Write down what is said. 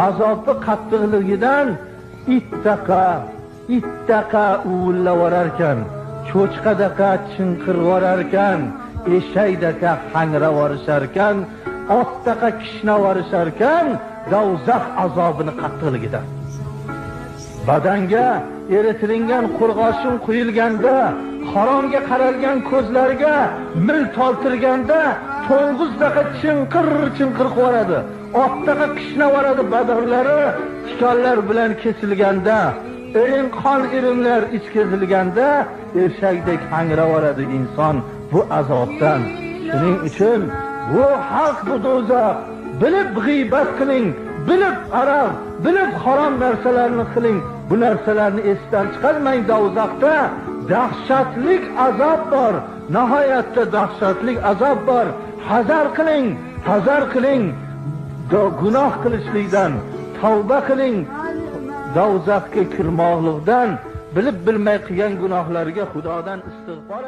azobi qattiqligidan ittaqa uvillavorarkan, cho'chqadaqa chinqirvorarkan, eshakdaqa hangravorarkan, otdaqa kishnavorisharkan, do'zax azobini qattiqligidan. Badanga eritilingan qo'rg'oshin quyilganda, haromga qaralgan ko'zlarga mil toltirganda, to'ng'izdaqa chinqir qiladi. Otdaqa kishnavoradi badavlari tikonlar bilan kesilganda, qon irimlar ichkazilganda, eshakdek hangravoradi inson bu azobdan. Shuning uchun bu haq, bu do'zax. Bilib g'iybat qiling, bilib aroq, bilib harom narsalarni qiling. Bu narsalarni esdan chiqarmang. Do'zaxda dahshatlik azob bor, nihoyatda dahshatlik azob bor. Hazar qiling. Gunoh qilishlikdan tavba qiling. Do'zaxga kirmoqlikdan, bilib bilmay qilgan gunohlariga Xudodan istig'for